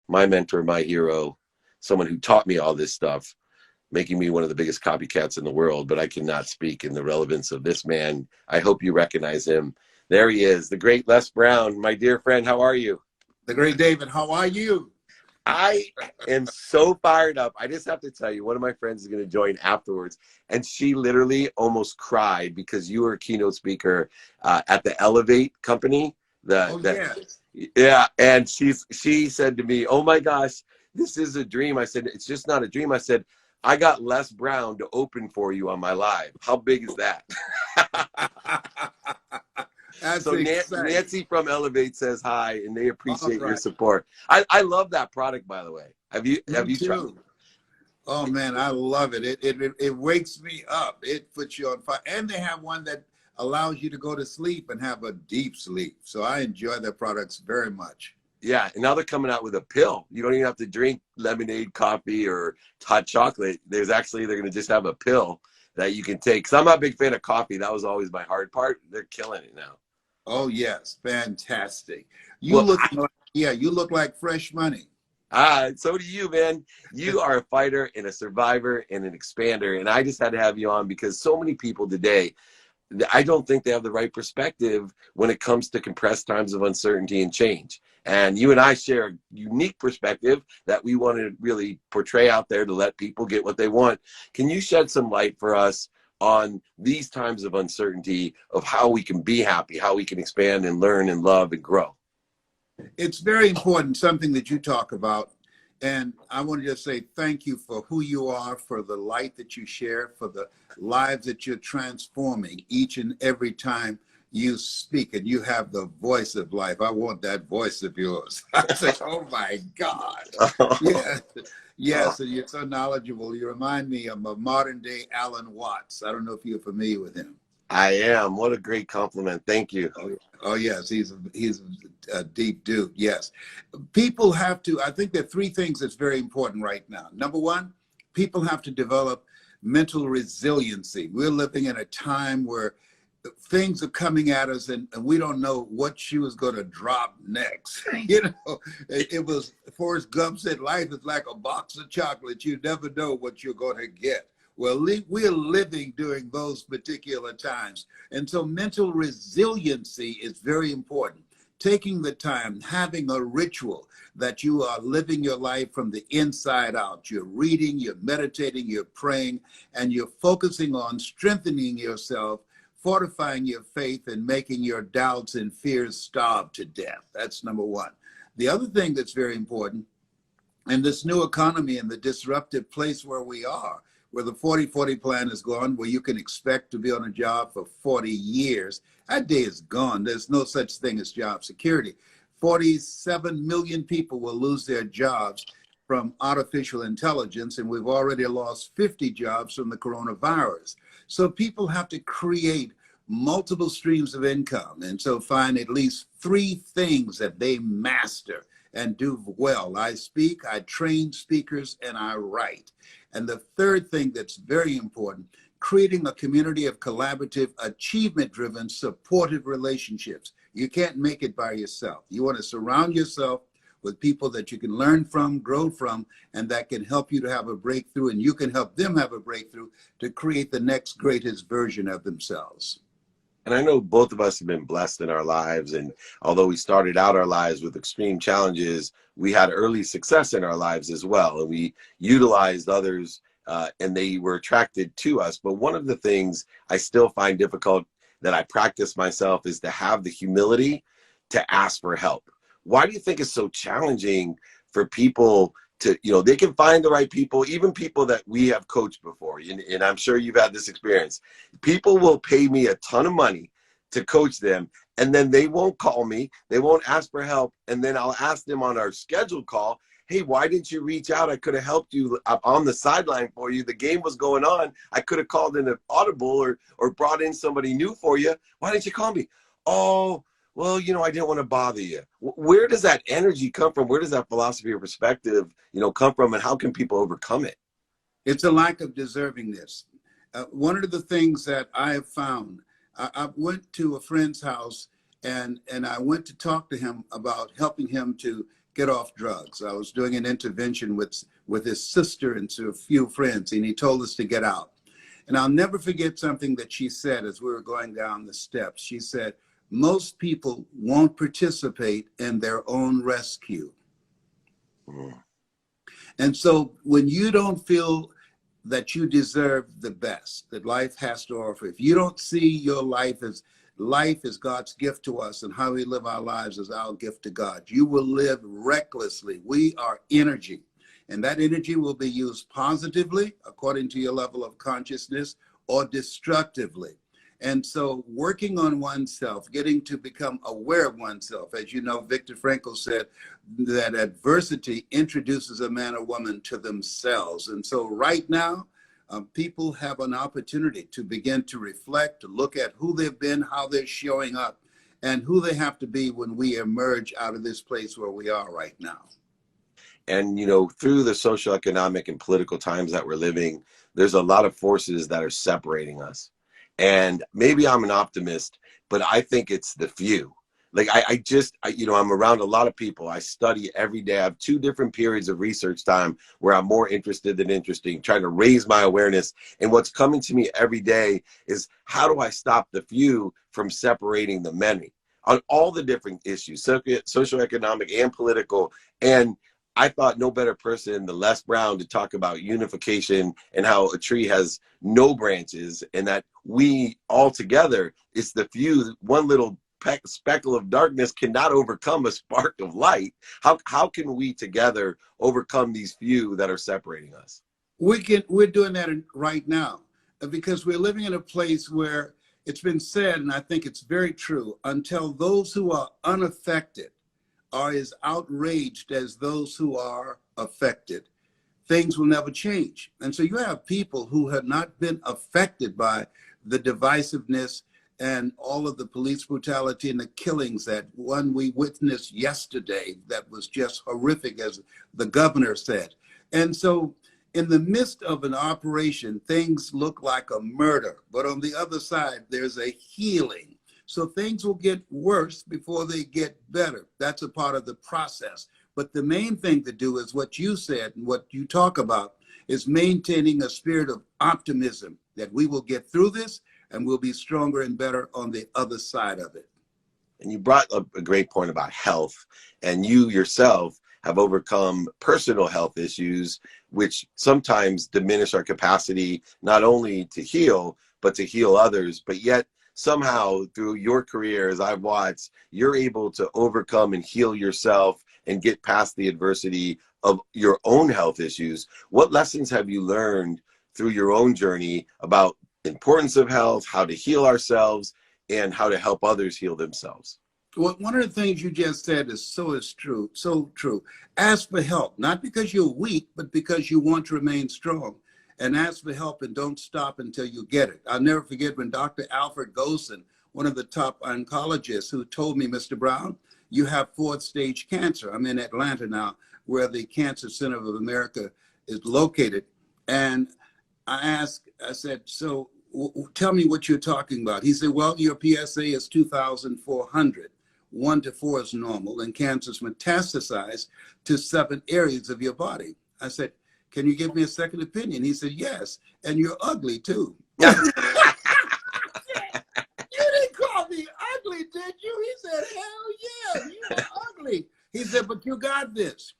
my mentor, my hero, someone who taught me all this stuff, making me one of the biggest copycats in the world, but I cannot speak in the relevance of this man. I hope you recognize him. There he is, the great Les Brown. My dear friend, how are you? The great David, how are you? I am so fired up. I just have to tell you, one of my friends is going to join afterwards, and she literally almost cried because you were a keynote speaker at the Elevate company. Yes. Yeah, and she said to me, "Oh my gosh, this is a dream." I said, "It's just not a dream." I said, "I got Les Brown to open for you on my live. How big is that?" That's So exciting. Nancy from Elevate says hi, and they appreciate your Right. support. I love that product, by the way. Have you Me tried? too. Oh man, I love it. It wakes me up. It puts you on fire. And they have one that allows you to go to sleep and have a deep sleep. So I enjoy their products very much. Yeah, and now they're coming out with a pill. You don't even have to drink lemonade, coffee, or hot chocolate. They're going to just have a pill that you can take. Because I'm not a big fan of coffee. That was always my hard part. They're killing it now. Oh yes, fantastic. You Well, look like, yeah, you look like fresh money. so do you, man. You are a fighter and a survivor and an expander. And I just had to have you on because so many people today, I don't think they have the right perspective when it comes to compressed times of uncertainty and change. And you and I share a unique perspective that we want to really portray out there to let people get what they want. Can you shed some light for us on these times of uncertainty, of how we can be happy, how we can expand and learn and love and grow? It's very important, something that you talk about. And I want to just say thank you for who you are, for the light that you share, for the lives that you're transforming each and every time you speak. And you have the voice of life. I want that voice of yours. I say, oh my God. Yeah. Yes, and you're so knowledgeable. You remind me of a modern day Alan Watts. I don't know if you're familiar with him. I am. What a great compliment. Thank you. Oh yes, he's a deep dude. Yes, people have to. I think there are three things that's very important right now. Number one, people have to develop mental resiliency. We're living in a time where things are coming at us, and we don't know what shoe is going to drop next. You know, it was Forrest Gump said, "Life is like a box of chocolates. You never know what you're going to get." Well, we are living during those particular times. And so mental resiliency is very important. Taking the time, having a ritual that you are living your life from the inside out. You're reading, you're meditating, you're praying, and you're focusing on strengthening yourself, fortifying your faith, and making your doubts and fears starve to death. That's number one. The other thing that's very important, in this new economy and the disruptive place where we are, where the 40-40 plan is gone, where you can expect to be on a job for 40 years. That day is gone. There's no such thing as job security. 47 million people will lose their jobs from artificial intelligence, and we've already lost 50 jobs from the coronavirus. So people have to create multiple streams of income, and so find at least three things that they master and do well. I speak, I train speakers, and I write. And the third thing that's very important, creating a community of collaborative, achievement-driven, supportive relationships. You can't make it by yourself. You want to surround yourself with people that you can learn from, grow from, and that can help you to have a breakthrough, and you can help them have a breakthrough to create the next greatest version of themselves. And I know both of us have been blessed in our lives. And although we started out our lives with extreme challenges, we had early success in our lives as well. And we utilized others and they were attracted to us. But one of the things I still find difficult that I practice myself is to have the humility to ask for help. Why do you think it's so challenging for people to, they can find the right people, even people that we have coached before, and I'm sure you've had this experience. People will pay me a ton of money to coach them, and then they won't call me, they won't ask for help, and then I'll ask them on our scheduled call, hey, why didn't you reach out? I could have helped you on the sideline for you. The game was going on. I could have called in an audible or brought in somebody new for you. Why didn't you call me? Oh, well, I didn't want to bother you. Where does that energy come from? Where does that philosophy or perspective, come from, and how can people overcome it? It's a lack of deservingness. One of the things that I have found, I went to a friend's house and I went to talk to him about helping him to get off drugs. I was doing an intervention with his sister and a few friends, and he told us to get out. And I'll never forget something that she said as we were going down the steps. She said, most people won't participate in their own rescue. Mm. And so when you don't feel that you deserve the best that life has to offer, if you don't see your life as God's gift to us and how we live our lives as our gift to God, you will live recklessly. We are energy, and that energy will be used positively according to your level of consciousness or destructively. And so working on oneself, getting to become aware of oneself. As you know, Viktor Frankl said that adversity introduces a man or woman to themselves. And so right now, people have an opportunity to begin to reflect, to look at who they've been, how they're showing up, and who they have to be when we emerge out of this place where we are right now. And, you know, through the social, economic, and political times that we're living, there's a lot of forces that are separating us. And maybe I'm an optimist, but I think it's the few. Like you know, I'm around a lot of people. I study every day. I have 2 different periods of research time where I'm more interested than interesting, trying to raise my awareness. And what's coming to me every day is, how do I stop the few from separating the many on all the different issues, socioeconomic and political? And I thought no better person than Les Brown to talk about unification and how a tree has no branches, and that we all together, it's the few, one little speckle of darkness cannot overcome a spark of light. How can we together overcome these few that are separating us? We're doing that right now, because we're living in a place where it's been said, and I think it's very true, until those who are unaffected are as outraged as those who are affected, things will never change. And so you have people who have not been affected by the divisiveness and all of the police brutality and the killings that one we witnessed yesterday that was just horrific, as the governor said. And so in the midst of an operation, things look like a murder, but on the other side, there's a healing. So things will get worse before they get better. That's a part of the process. But the main thing to do is what you said and what you talk about, is maintaining a spirit of optimism that we will get through this and we'll be stronger and better on the other side of it. And you brought up a great point about health, and you yourself have overcome personal health issues, which sometimes diminish our capacity not only to heal, but to heal others. But yet somehow through your career, as I've watched, you're able to overcome and heal yourself and get past the adversity of your own health issues. What lessons have you learned through your own journey about the importance of health, how to heal ourselves, and how to help others heal themselves? Well, one of the things you just said is so true. Ask for help, not because you're weak, but because you want to remain strong. And ask for help and don't stop until you get it. I'll never forget when Dr. Alfred Golson, one of the top oncologists, who told me, Mr. Brown, you have 4th stage cancer. I'm in Atlanta now, where the Cancer Center of America is located. And I said, so tell me what you're talking about. He said, well, your PSA is 2,400. 1 to 4 is normal, and cancers metastasize to 7 areas of your body. I said, can you give me a second opinion? He said, yes, and you're ugly too. You didn't call me ugly, did you? He said, hell yeah, you are ugly. He said, but you got this.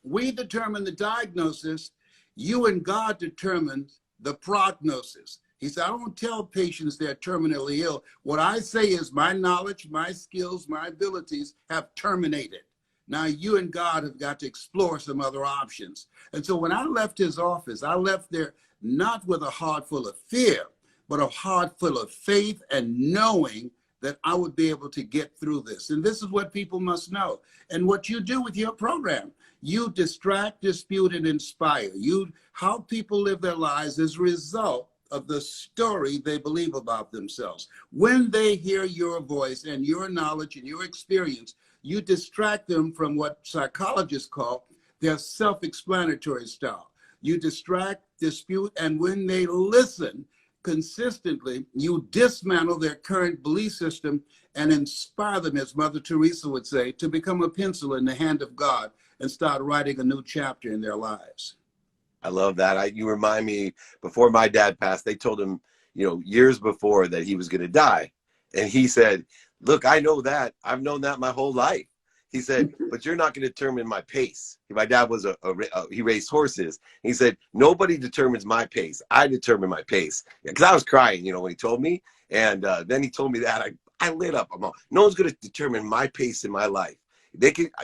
We determine the diagnosis. You and God determine the prognosis. He said, I don't tell patients they're terminally ill. What I say is my knowledge, my skills, my abilities have terminated. Now you and God have got to explore some other options. And so when I left his office, I left there not with a heart full of fear, but a heart full of faith and knowing that I would be able to get through this. And this is what people must know. And what you do with your program, you distract, dispute, and inspire. How people live their lives is a result of the story they believe about themselves. When they hear your voice and your knowledge and your experience, you distract them from what psychologists call their self-explanatory style. You distract, dispute, and when they listen consistently, you dismantle their current belief system and inspire them, as Mother Teresa would say, to become a pencil in the hand of God and start writing a new chapter in their lives. I love that. You remind me, before my dad passed, they told him, years before, that he was going to die. And he said, look, I know that. I've known that my whole life. He said, but you're not going to determine my pace. My dad was he raced horses. He said, nobody determines my pace. I determine my pace. Because I was crying, when he told me. And then he told me that. I lit up. No one's going to determine my pace in my life.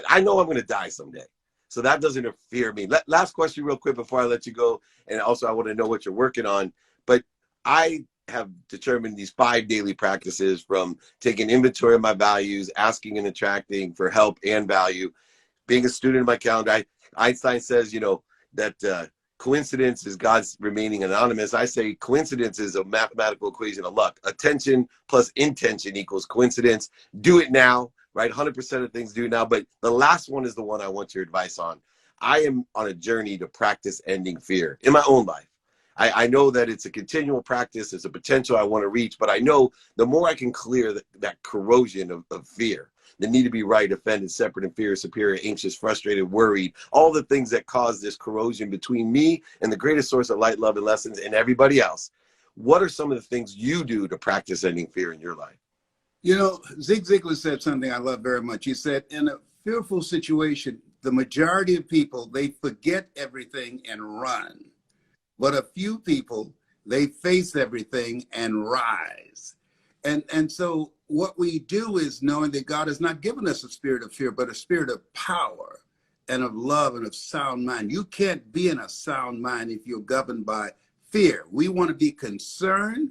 I know I'm going to die someday. So that doesn't fear me. Last question real quick before I let you go. And also I want to know what you're working on. But I have determined these 5 daily practices, from taking inventory of my values, asking and attracting for help and value, being a student of my calendar. Einstein says, that coincidence is God's remaining anonymous. I say coincidence is a mathematical equation of luck. Attention plus intention equals coincidence. Do it now. Right? 100% of things do now. But the last one is the one I want your advice on. I am on a journey to practice ending fear in my own life. I know that it's a continual practice. It's a potential I want to reach. But I know the more I can clear that corrosion of fear, the need to be right, offended, separate, inferior, superior, anxious, frustrated, worried, all the things that cause this corrosion between me and the greatest source of light, love, and lessons and everybody else. What are some of the things you do to practice ending fear in your life? Zig Ziglar said something I love very much. He said, in a fearful situation, the majority of people, they forget everything and run. But a few people, they face everything and rise. And so what we do is knowing that God has not given us a spirit of fear, but a spirit of power and of love and of sound mind. You can't be in a sound mind if you're governed by fear. We want to be concerned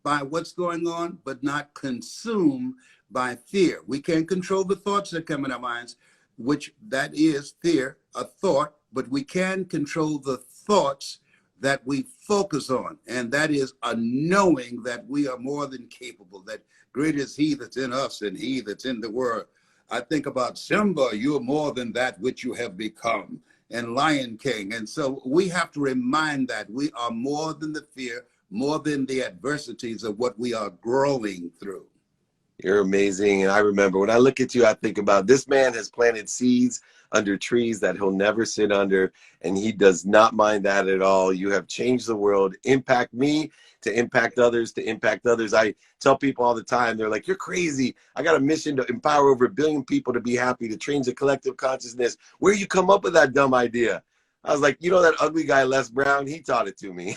by what's going on, but not consumed by fear. We can't control the thoughts that come in our minds, which that is fear, a thought, but we can control the thoughts that we focus on. And that is a knowing that we are more than capable, that greater is he that's in us than he that's in the world. I think about Simba, you are more than that which you have become, and Lion King. And so we have to remind that we are more than the fear, more than the adversities of what we are growing through. You're amazing. And I remember when I look at you, I think about this man has planted seeds under trees that he'll never sit under, and he does not mind that at all. You have changed the world. Impact me to impact others, to impact others. I tell people all the time, they're like, you're crazy. I got a mission to empower over 1 billion people to be happy, to change the collective consciousness. Where you come up with that dumb idea? I was like, that ugly guy, Les Brown, he taught it to me.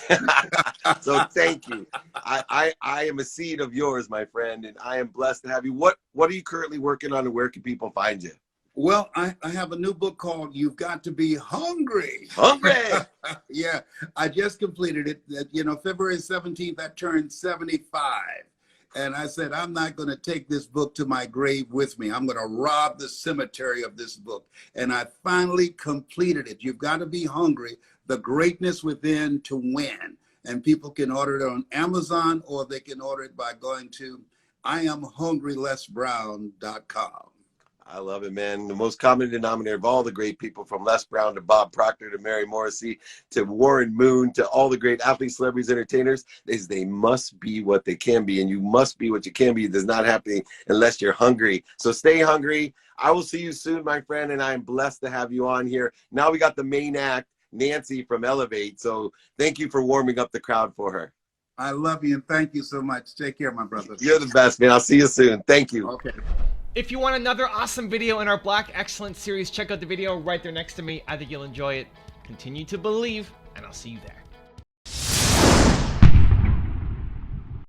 So thank you. I am a seed of yours, my friend, and I am blessed to have you. What are you currently working on, and where can people find you? Well, I have a new book called You've Got to Be Hungry. Hungry! Yeah, I just completed it. February 17th, I turned 75. And I said, I'm not going to take this book to my grave with me. I'm going to rob the cemetery of this book. And I finally completed it. You've got to be hungry, the greatness within to win. And people can order it on Amazon, or they can order it by going to IamHungryLesBrown.com. I love it, man. The most common denominator of all the great people, from Les Brown to Bob Proctor to Mary Morrissey to Warren Moon to all the great athletes, celebrities, entertainers, is they must be what they can be, and you must be what you can be. It does not happen unless you're hungry. So stay hungry. I will see you soon, my friend, and I am blessed to have you on here. Now we got the main act, Nancy from Elevate. So thank you for warming up the crowd for her. I love you, and thank you so much. Take care, my brother. You're the best, man. I'll see you soon. Thank you. Okay. If you want another awesome video in our Black Excellence series, check out the video right there next to me. I think you'll enjoy it. Continue to believe, and I'll see you there.